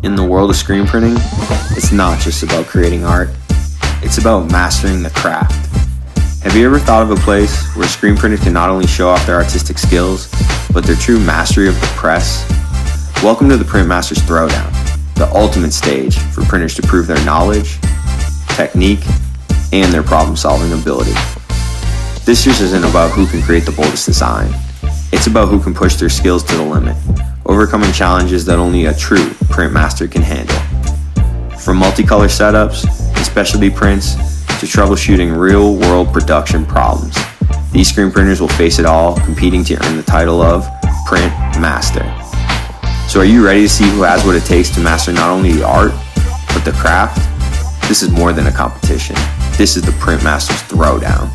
In the world of screen printing, it's not just about creating art, it's about mastering the craft. Have you ever thought of a place where screen printers can not only show off their artistic skills, but their true mastery of the press? Welcome to the Print Masters Throwdown, the ultimate stage for printers to prove their knowledge, technique, and their problem-solving ability. This just isn't about who can create the boldest design. It's about who can push their skills to the limit, overcoming challenges that only a true print master can handle. From multicolor setups and specialty prints to troubleshooting real-world production problems, these screen printers will face it all, competing to earn the title of Print Master. So are you ready to see who has what it takes to master not only the art, but the craft? This is more than a competition. This is the Print Masters Throwdown.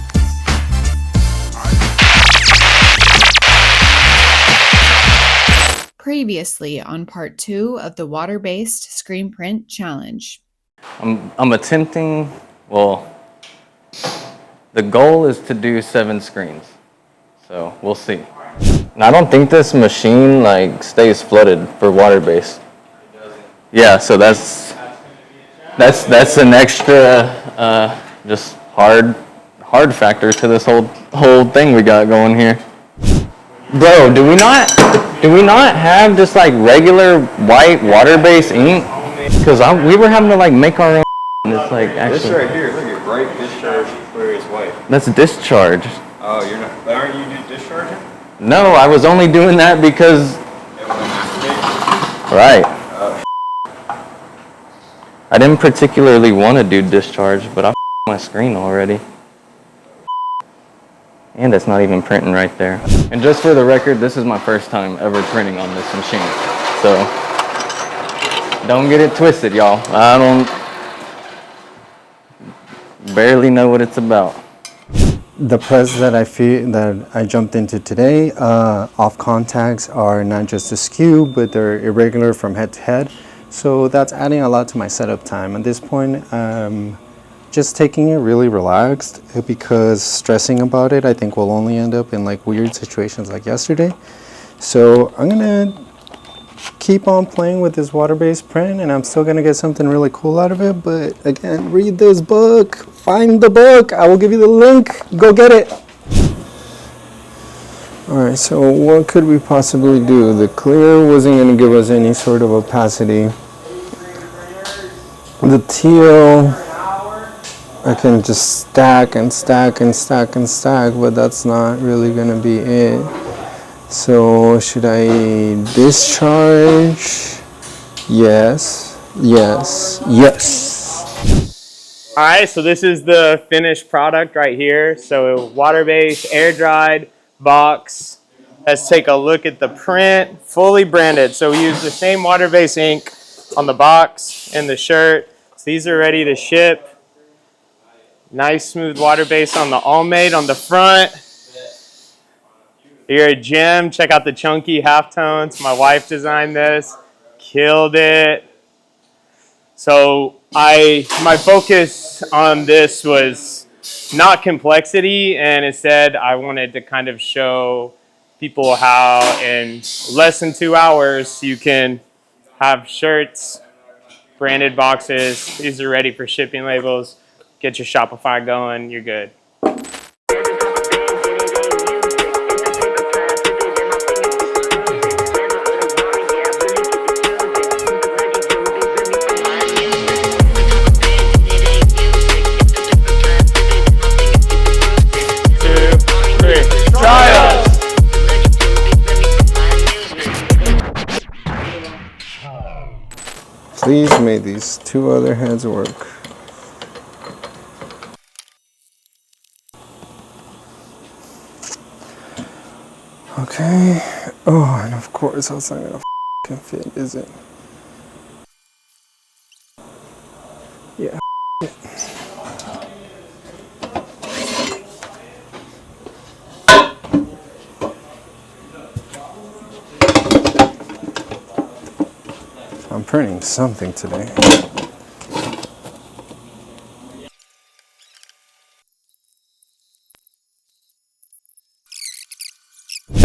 Previously on part 2 of the water-based screen print challenge. I'm attempting, well, the goal is to do 7 screens, so we'll see. And I don't think this machine stays flooded for water-based. Yeah, so that's an extra just hard factor to this whole thing we got going here. Bro, do we not have just regular white water-based ink? Because we were having to make our own. And it's actually. This right here, look at bright discharge, clear as white. That's discharge. Oh, you're not. Aren't you discharging? No, I was only doing that because. Right. I didn't particularly want to do discharge, but I my screen already. And it's not even printing right there. And just for the record, this is my first time ever printing on this machine. So don't get it twisted, y'all. I don't barely know what it's about. The press that I jumped into today, off contacts are not just askew, but they're irregular from head to head. So that's adding a lot to my setup time. At this point, just taking it really relaxed, because stressing about it I think will only end up in weird situations like yesterday. So I'm gonna keep on playing with this water-based print, and I'm still gonna get something really cool out of it. But again, read this book, find the book, I will give you the link, go get it. Alright, so what could we possibly do? The clear wasn't gonna give us any sort of opacity. The teal, I can just stack and stack and stack and stack, but that's not really gonna be it. So should I discharge? Yes, yes, yes. All right, so this is the finished product right here. So water-based, air-dried box. Let's take a look at the print, fully branded. So we use the same water-based ink on the box and the shirt. So these are ready to ship. Nice smooth water base on the All-Made on the front. You're a gem. Check out the chunky halftones. My wife designed this. Killed it. So my focus on this was not complexity, and instead I wanted to kind of show people how in less than 2 hours you can have shirts, branded boxes. These are ready for shipping labels. Get your Shopify going, you're good. Please may these 2 other heads work. Okay. Oh, and of course that's not gonna f***ing fit, is it? Yeah. I'm printing something today.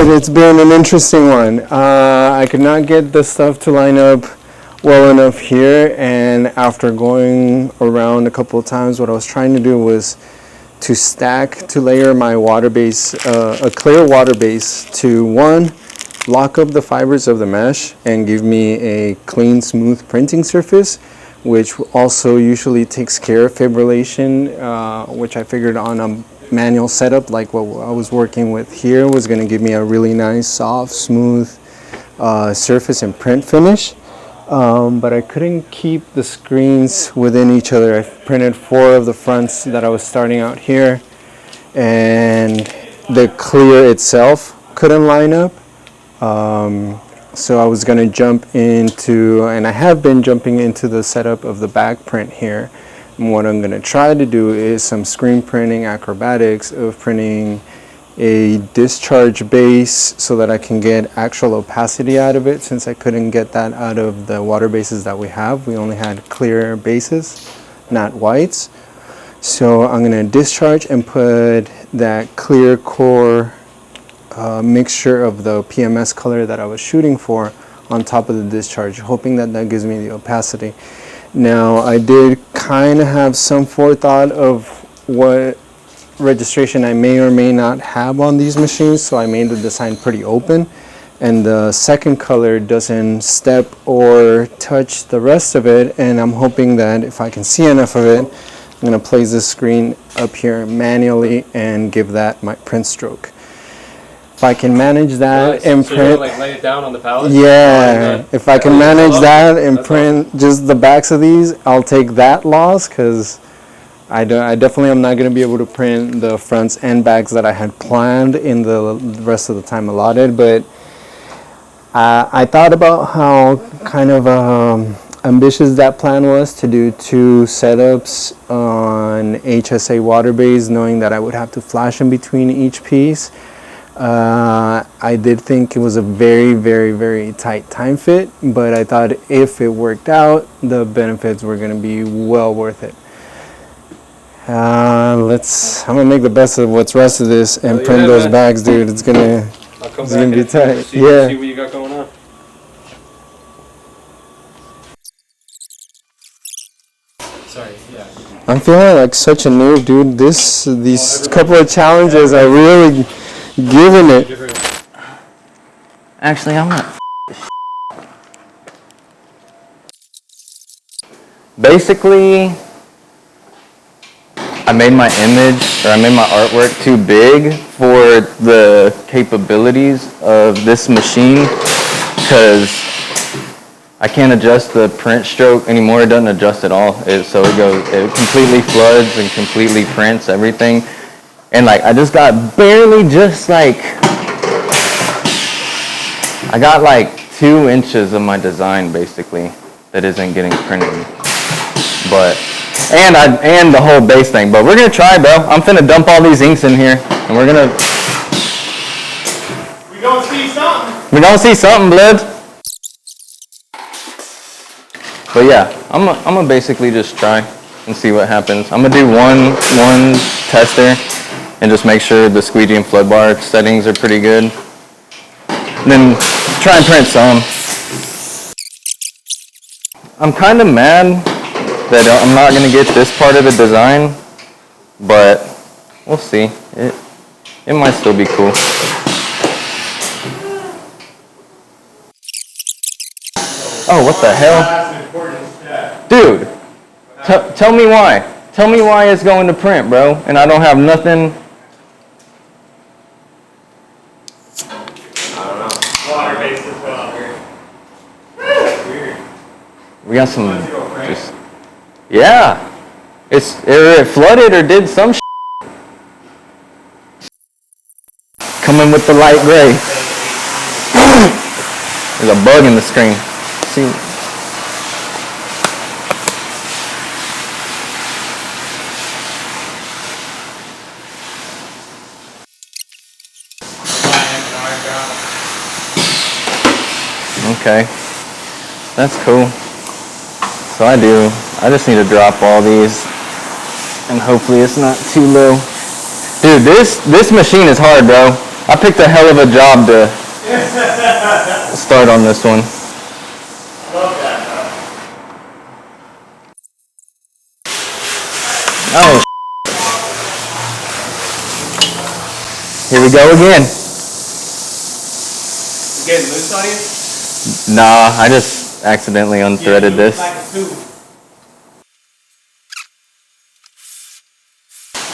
But it's been an interesting one. I could not get the stuff to line up well enough here, and after going around a couple of times, what I was trying to do was to layer my water base, a clear water base, to one, lock up the fibers of the mesh and give me a clean, smooth printing surface, which also usually takes care of fibrillation, which I figured on a manual setup like what I was working with here was going to give me a really nice, soft, smooth surface and print finish. But I couldn't keep the screens within each other. I printed 4 of the fronts that I was starting out here, and the clear itself couldn't line up. So I was going to jump into, and I have been jumping into the setup of the back print here. And what I'm going to try to do is some screen printing acrobatics of printing a discharge base so that I can get actual opacity out of it, since I couldn't get that out of the water bases that we have. We only had clear bases, not whites. So I'm going to discharge and put that clear core mixture of the PMS color that I was shooting for on top of the discharge, hoping that that gives me the opacity. Now, I did kind of have some forethought of what registration I may or may not have on these machines, so I made the design pretty open, and the second color doesn't step or touch the rest of it, and I'm hoping that if I can see enough of it, I'm going to place this screen up here manually and give that my print stroke. If I can manage that and so print, you're like lay it down on the pallet? yeah, if I can manage that and print just the backs of these, I'll take that loss, because I definitely am not going to be able to print the fronts and backs that I had planned in the rest of the time allotted. But I thought about how kind of ambitious that plan was, to do 2 setups on HSA water base, knowing that I would have to flash in between each piece. I did think it was a very, very, very tight time fit, but I thought if it worked out, the benefits were going to be well worth it. I'm gonna make the best of what's rest of this and print those bags, dude. It's gonna be tight. See Yeah. what you got going on. Sorry, yeah. I'm feeling like such a noob, dude. These couple of challenges are really giving it. Actually, I'm not. Basically, I made my image, or I made my artwork too big for the capabilities of this machine, because I can't adjust the print stroke anymore. It doesn't adjust at all. It completely floods and completely prints everything. And like, I just got barely I got like 2 inches of my design basically that isn't getting printed. But, and the whole base thing. But we're gonna try, bro. I'm finna dump all these inks in here, and we're gonna. We gonna see something. We gonna see something, blood. But yeah, I'm gonna basically just try and see what happens. I'm gonna do one tester and just make sure the squeegee and flood bar settings are pretty good. And then try and print some. I'm kind of mad that I'm not gonna get this part of the design, but we'll see. It might still be cool. Oh, what the hell? Dude, tell me why. Tell me why it's going to print, bro, and I don't have nothing. I don't know. Water based as well. Weird. We got some just, yeah. It flooded or did some shit. Coming with the light gray. There's a bug in the screen. See? Okay, that's cool. So I just need to drop all these, and hopefully it's not too low. Dude, this machine is hard, bro. I picked a hell of a job to start on this one. Love that. Oh, here we go again. You getting loose on you? Nah, I just accidentally unthreaded this.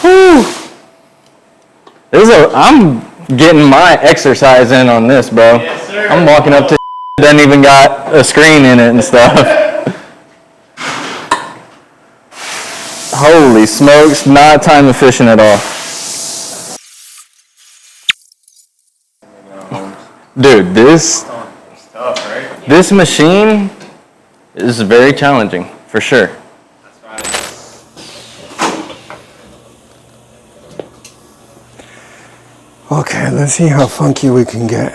Whew. I'm getting my exercise in on this, bro. Yes, sir. I'm walking up to doesn't even got a screen in it and stuff. Holy smokes, not time efficient at all. Dude, this machine is very challenging, for sure. Okay, let's see how funky we can get.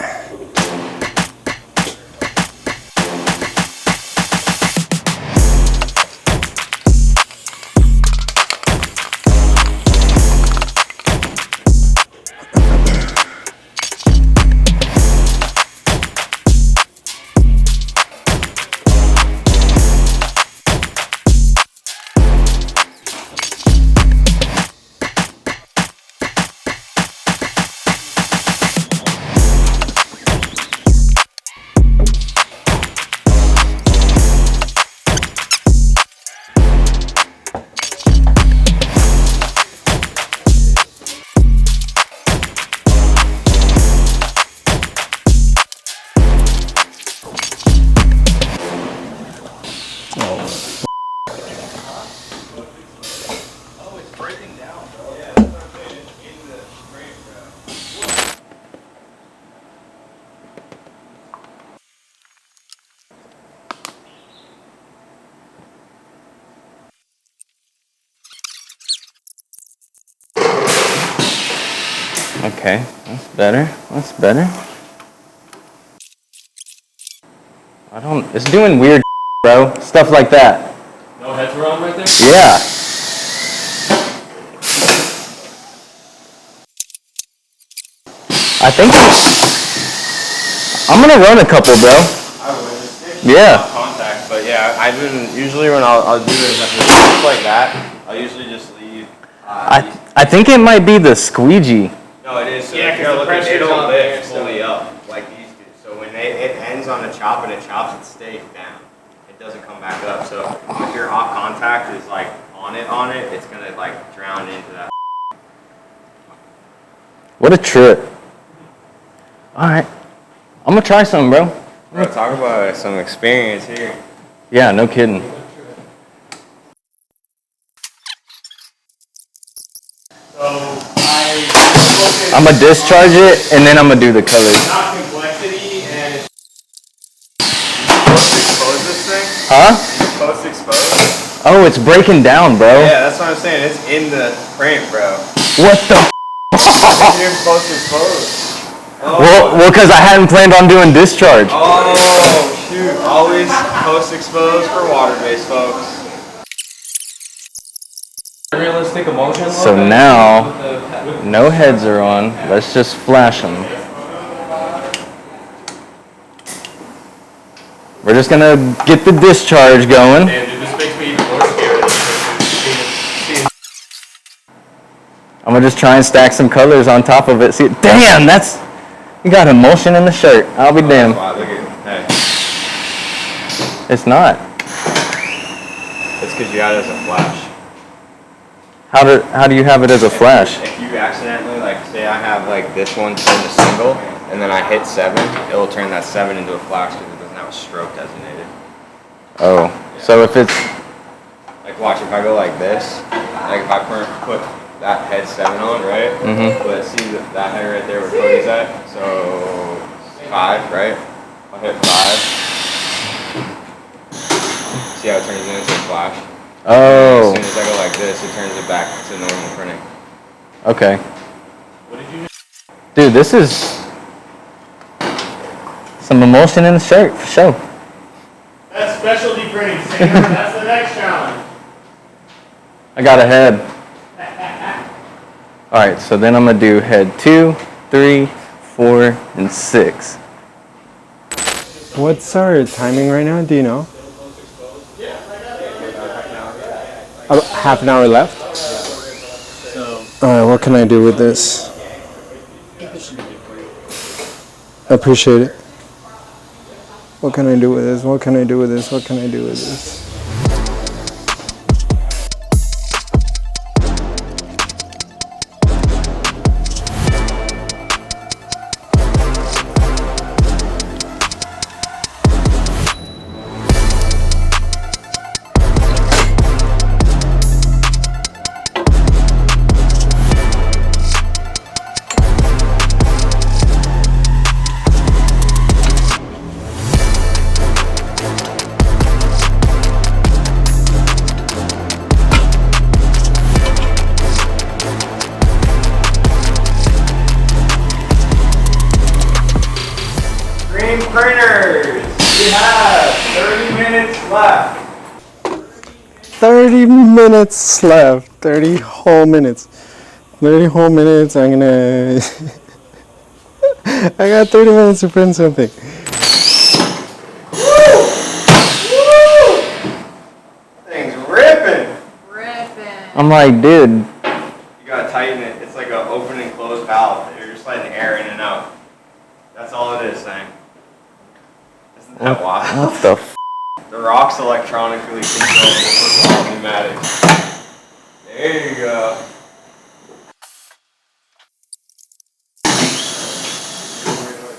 Okay, that's better. That's better. It's doing weird, bro. Stuff like that. No heads were on right there? Yeah. I think I'm gonna run a couple, bro. I would. Yeah. Contact, but yeah, I've been usually when I'll do this stuff like that. I'll usually just leave. I think it might be the squeegee. No, it is. So Yeah, if you 'cause the look, pressure's it'll on there lift and stuff. fully up like these do. So when it ends on a chop and it chops, it stays down. It doesn't come back up. So if your off contact is like on it, it's gonna like drown into that. What a trip. All right, I'm gonna try some, bro. Bro, talk about some experience here. Yeah, no kidding. I'm gonna discharge it and then I'm gonna do the colors. Not complexity and post expose this thing. Huh? Post expose. Oh, it's breaking down, bro. Yeah, that's what I'm saying. It's in the print, bro. What the? You're post expose. Well, because I hadn't planned on doing discharge. Oh shoot! Always post expose for water based folks. Realistic emotion. So now, no heads are on. Let's just flash them. We're just gonna get the discharge going. Man, dude, this makes me even more scared. Seeing I'm gonna just try and stack some colors on top of it. See, damn, you got emulsion in the shirt. I'll be damned. Wow, look at hey. It's not. It's because you got it as a flash. How do you have it as a flash? If you accidentally, like, say I have like this one turned to single, and then I hit 7, it will turn that 7 into a flash because it doesn't have a stroke designated. Oh, so if it's Like, watch, if I go like this, like if I put that head 7 on, right? Mm-hmm. But see that head right there where Cody's at? So 5, right? I'll hit 5. See how it turns into a flash? oh, As soon as I go like this, it turns it back to normal printing. okay. what did you? Dude, this is some emulsion in the shirt for sure. That's specialty printing, Sam. That's the next challenge. I got a head. All right, so then I'm gonna do head 2, 3, 4, and 6. What's our timing right now? Do you know? About half an hour left? Alright, what can I do with this? I appreciate it. What can I do with this? What can I do with this? What can I do with this? Screen printers, we have 30 minutes left. 30 minutes left. 30 whole minutes. 30 whole minutes. I'm gonna. I got 30 minutes to print something. Thing's ripping. I'm like, dude, You gotta tighten it. It's like an open and closed valve. You're just letting air in and out. That's all it is, thing. Isn't that wild? what the f? The rock's electronically controlled. This is all pneumatics. There you go.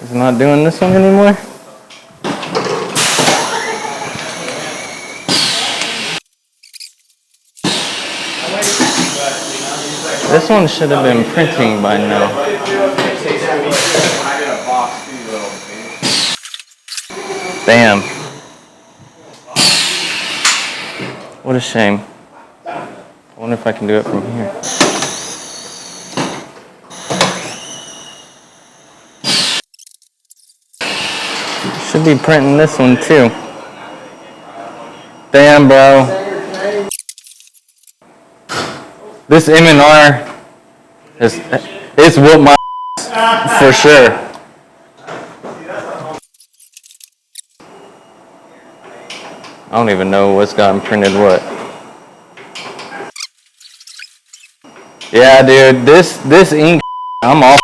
Is it not doing this one anymore? This one should have been printing by now. Damn. What a shame. I wonder if I can do it from here. Should be printing this one too. Damn, bro. This M&R it's whooped my for sure. I don't even know what's gotten printed what. Yeah, dude, this ink, I'm all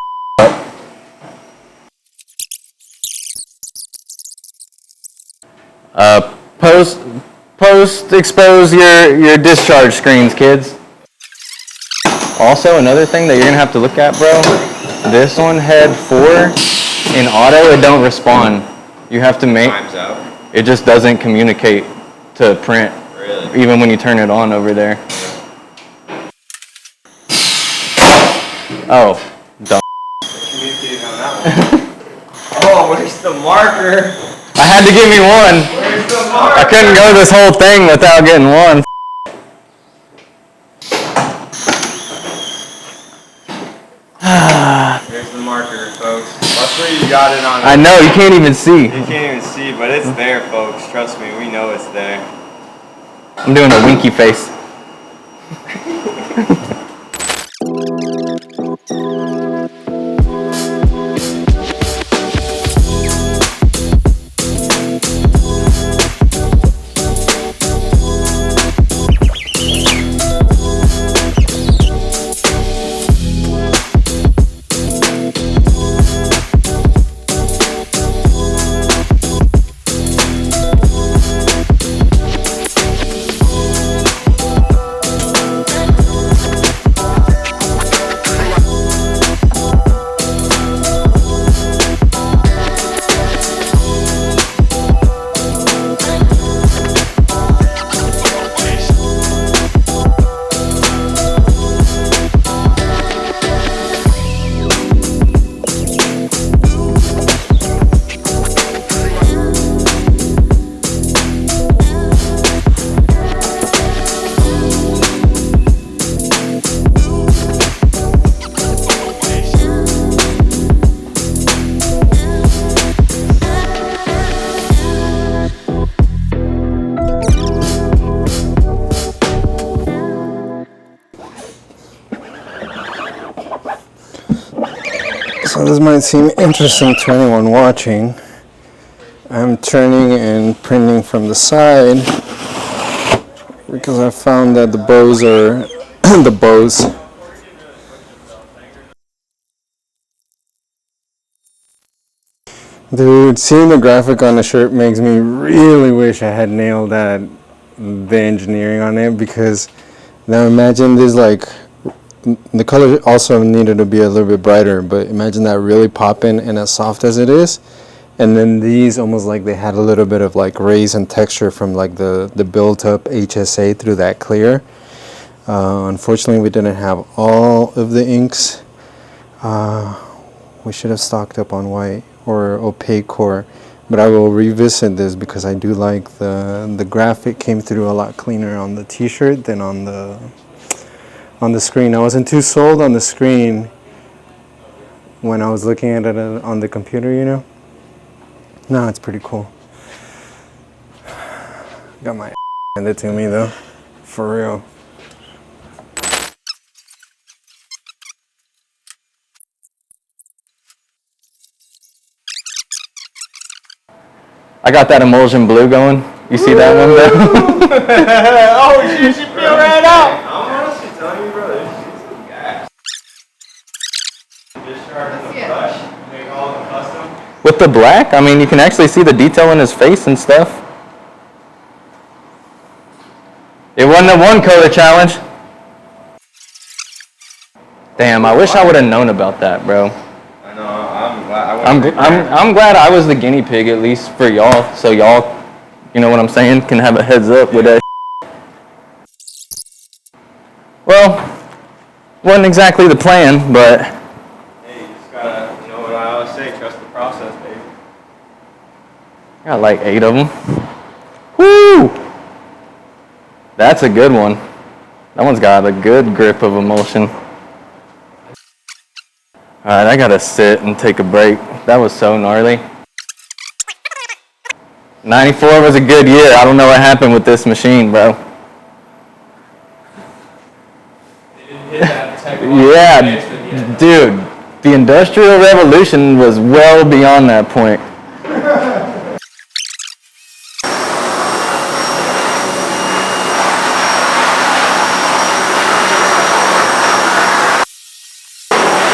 up. Post expose your discharge screens, kids. Also, another thing that you're gonna have to look at, bro. This one, head 4, in auto, it don't respond. You have to make. Time's out. It just doesn't communicate to print. Really? Even when you turn it on over there. Oh, dumb. Communicating on that one. Oh, where's the marker? I had to give me one. Where's the marker? I couldn't go this whole thing without getting one. There's the marker, folks. Luckily you got it on. I know, you can't even see. You can't even see, but it's there, folks. Trust me, we know it's there. I'm doing a winky face. So this might seem interesting to anyone watching. I'm turning and printing from the side because I found that the bows are Dude, seeing the graphic on the shirt makes me really wish I had nailed that the engineering on it, because now imagine this, like, the color also needed to be a little bit brighter, but imagine that really popping and as soft as it is, and then these almost like they had a little bit of like raise and texture from like the built up HSA through that clear. Unfortunately, we didn't have all of the inks. We should have stocked up on white or opaque core, but I will revisit this because I do like the graphic came through a lot cleaner on the t-shirt than on the screen. I wasn't too sold on the screen when I was looking at it on the computer, you know. No, it's pretty cool. Got my handed to me though, for real. I got that emulsion blue going. You see that one there? Oh shit, she feel right out. I'm honestly telling you, bro, there's some gas. Discharge in the brush, make all of them custom. With the black, I mean, you can actually see the detail in his face and stuff. It wasn't a one color challenge. Damn, I wish I would have known about that, bro. I know, I'm glad. I'm glad I was the guinea pig, at least for y'all, so y'all, you know what I'm saying, can have a heads up with that. Well, wasn't exactly the plan, but Hey, you just gotta, you know what I always say, trust the process, baby. got like 8 of them. Woo! That's a good one. That one's got a good grip of emulsion. Alright, I gotta sit and take a break. That was so gnarly. 94 was a good year. I don't know what happened with this machine, bro. They didn't hit that technological Yeah, advancement yet. dude, the Industrial Revolution was well beyond that point.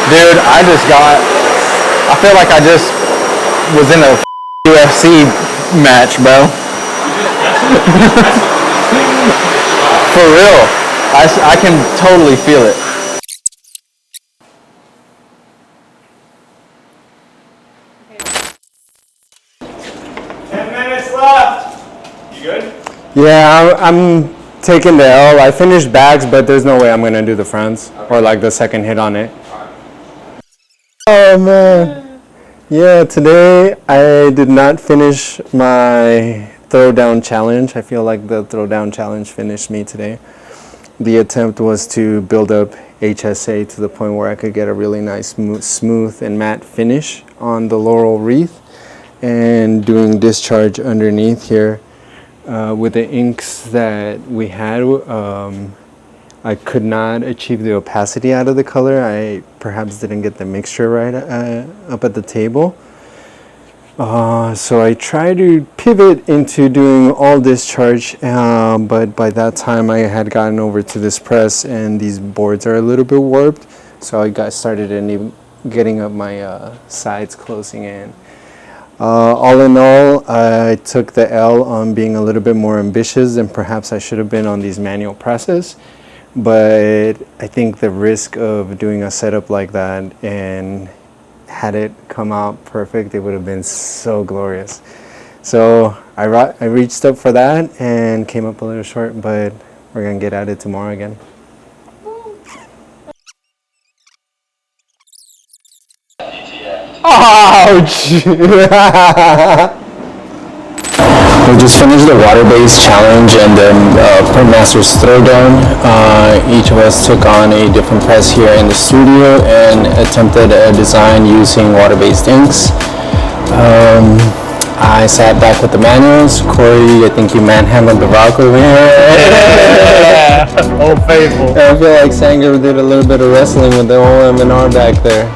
Dude, I feel like I just was in a UFC match, bro. For real. I can totally feel it. You good? Yeah, I'm taking the L. I finished bags, but there's no way I'm gonna do the fronts or like the second hit on it. Oh man. Yeah, today I did not finish my throwdown challenge. I feel like the throwdown challenge finished me today. The attempt was to build up HSA to the point where I could get a really nice smooth and matte finish on the laurel wreath, and doing discharge underneath here with the inks that we had. I could not achieve the opacity out of the color. I perhaps didn't get the mixture right up at the table. So I tried to pivot into doing all discharge, but by that time I had gotten over to this press and these boards are a little bit warped. So I got started in getting up my sides closing in. All in all, I took the L on being a little bit more ambitious than perhaps I should have been on these manual presses. But I think the risk of doing a setup like that, and had it come out perfect, it would have been so glorious. So I reached up for that and came up a little short, but we're gonna get at it tomorrow again. Ouch! We just finished the water-based challenge and then Print Masters Throwdown. Each of us took on a different press here in the studio and attempted a design using water-based inks. I sat back with the manuals. Corey, I think you manhandled the rock over here. Yeah, Old Faithful. I feel like Sanger did a little bit of wrestling with the whole M&R back there.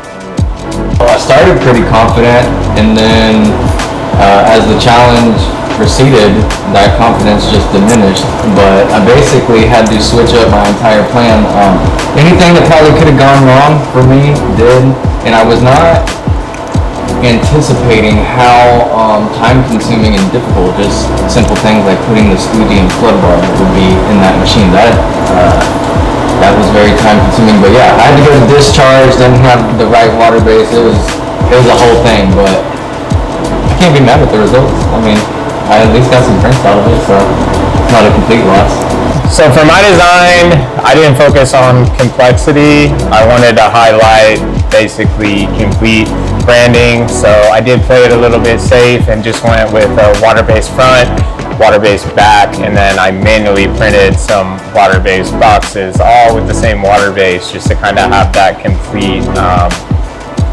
Well, I started pretty confident, and then as the challenge proceeded, that confidence just diminished. But I basically had to switch up my entire plan. Anything that probably could have gone wrong for me did, and I was not anticipating how time-consuming and difficult just simple things like putting the squeegee and flood bar would be in that machine. That was very time-consuming. But yeah, I had to go to discharge, then have the right water base. It was a whole thing, but I can't be mad with the results. I mean, I at least got some prints out of it, so it's not a complete loss. So for my design, I didn't focus on complexity. I wanted to highlight basically complete branding. So I did play it a little bit safe and just went with a water-based front, water-based back, and then I manually printed some water-based boxes, all with the same water base, just to kind of have that complete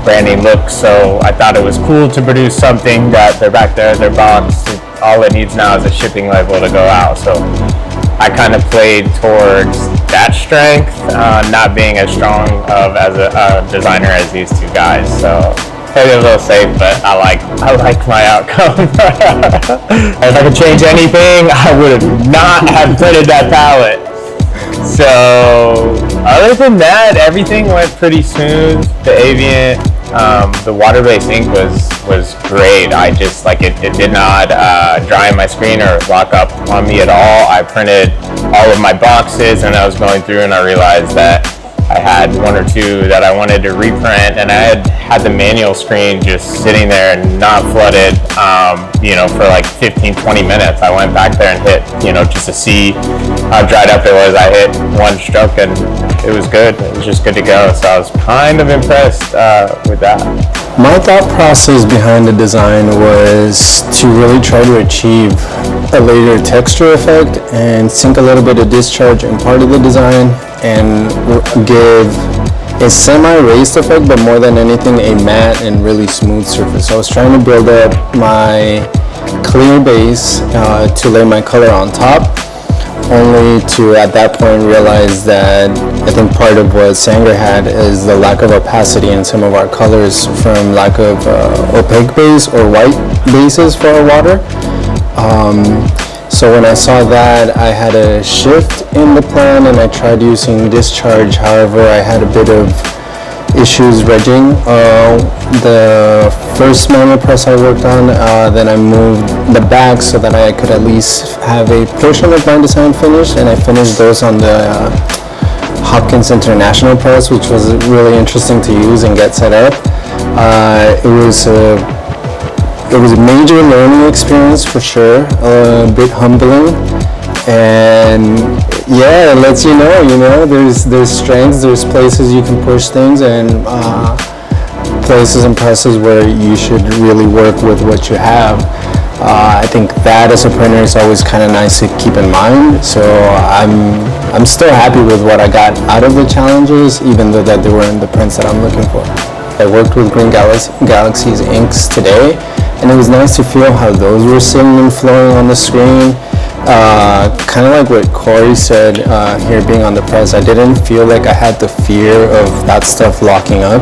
branding look. So I thought it was cool to produce something that they're back there, their box, all it needs now is a shipping label to go out. So I kind of played towards that strength, not being as strong as a designer as these two guys. So played it a little safe, but I like my outcome. If I could change anything, I would not have printed that palette. So other than that, everything went pretty smooth. The Aviant, the water-based ink was great. I just it did not dry my screen or lock up on me at all. I printed all of my boxes and I was going through and I realized that I had one or two that I wanted to reprint, and I had the manual screen just sitting there and not flooded, for like 15-20 minutes. I went back there and hit, just to see how dried up it was. I hit one stroke and it was good. It was just good to go. So I was kind of impressed with that. My thought process behind the design was to really try to achieve a later texture effect and sink a little bit of discharge in part of the design and give a semi-raised effect, but more than anything a matte and really smooth surface. I was trying to build up my clear base to lay my color on top, only to at that point realize that I think part of what Sanger had is the lack of opacity in some of our colors from lack of opaque base or white bases for our water. So when I saw that, I had a shift in the plan and I tried using discharge. However, I had a bit of issues regging the first manual press I worked on. Then I moved the back so that I could at least have a portion of my design finished, and I finished those on the Hopkins International press, which was really interesting to use and get set up. It was a major learning experience for sure, a bit humbling, and yeah, it lets you know, there's strengths, there's places you can push things, and places and presses where you should really work with what you have. I think that as a printer is always kind of nice to keep in mind. So I'm still happy with what I got out of the challenges, even though that they weren't the prints that I'm looking for. I worked with Green Galaxy's inks today, and it was nice to feel how those were sitting and flowing on the screen. Kind of like what Corey said here being on the press, I didn't feel like I had the fear of that stuff locking up,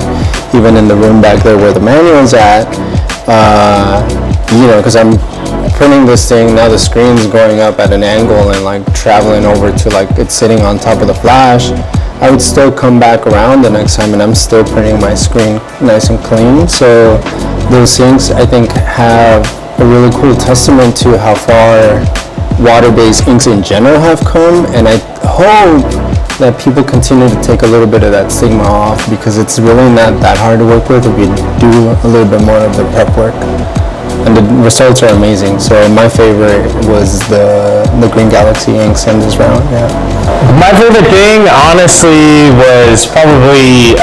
even in the room back there where the manual's at. Because I'm printing this thing, now the screen's going up at an angle and like traveling over to like it's sitting on top of the flash. I would still come back around the next time and I'm still printing my screen nice and clean. So those things I think have a really cool testament to how far water-based inks in general have come, and I hope that people continue to take a little bit of that stigma off, because it's really not that hard to work with if you do a little bit more of the prep work. And the results are amazing. So my favorite was the Green Galaxy inks in this round. Yeah. My favorite thing, honestly, was probably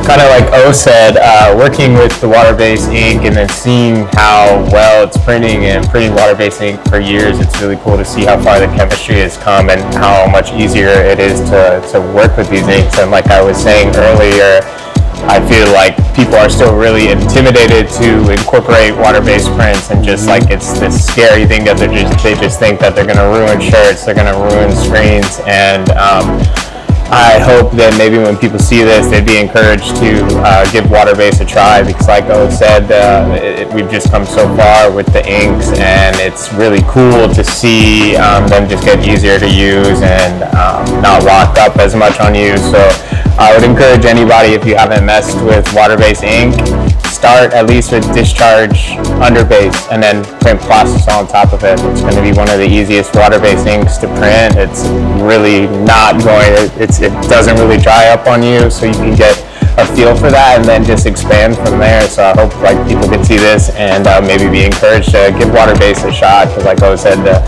kind of like O said, working with the water-based ink and then seeing how well it's printing and printing water-based ink for years. It's really cool to see how far the chemistry has come and how much easier it is to work with these inks. And like I was saying earlier, I feel like people are still really intimidated to incorporate water-based prints, and just like it's this scary thing that they just think that they're gonna ruin shirts, they're gonna ruin screens, and I hope that maybe when people see this, they'd be encouraged to give water-based a try, because like O said, we've just come so far with the inks, and it's really cool to see them just get easier to use and not lock up as much on you. So I would encourage anybody, if you haven't messed with water-based ink, start at least with discharge under base and then print plasticol on top of it. It's going to be one of the easiest water-based inks to print. It's really not going, it doesn't really dry up on you, so you can get a feel for that and then just expand from there. So I hope like people can see this and maybe be encouraged to give water-based a shot, because like I said, the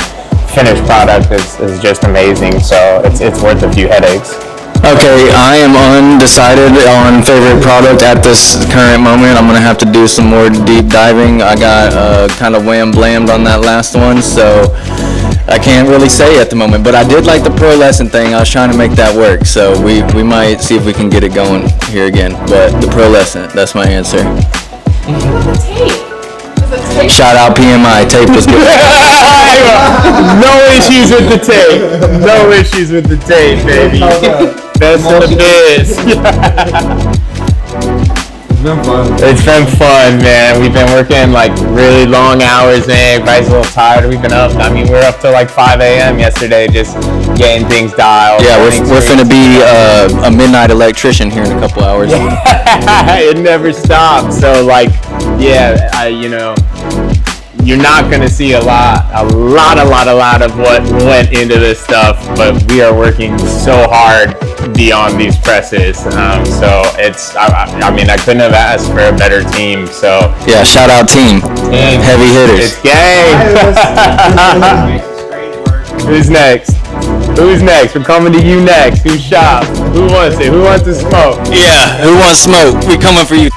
finished product is just amazing, so it's worth a few headaches. Okay, I am undecided on favorite product at this current moment. I'm gonna have to do some more deep diving. I got kind of wham blammed on that last one, so I can't really say at the moment. But I did like the Pro Lesson thing. I was trying to make that work, so we might see if we can get it going here again. But the Pro Lesson, that's my answer. Shout out PMI, tape was good. No issues with the tape. No issues with the tape, baby. Best of the biz. It's been fun, man. We've been working like really long hours, man. Everybody's a little tired. We've been up. I mean, we were up till like 5 a.m. yesterday just getting things dialed. Yeah, we're finna be a midnight electrician here in a couple hours. It never stops. So like, yeah, you're not gonna see a lot of what went into this stuff, but we are working so hard beyond these presses. So it's, I mean, I couldn't have asked for a better team. So yeah, shout out team. Heavy hitters. It's game. Who's next? Who's next? We're coming to you next. Who's shop? Who wants it? Who wants to smoke? Yeah, who wants smoke? We coming for you.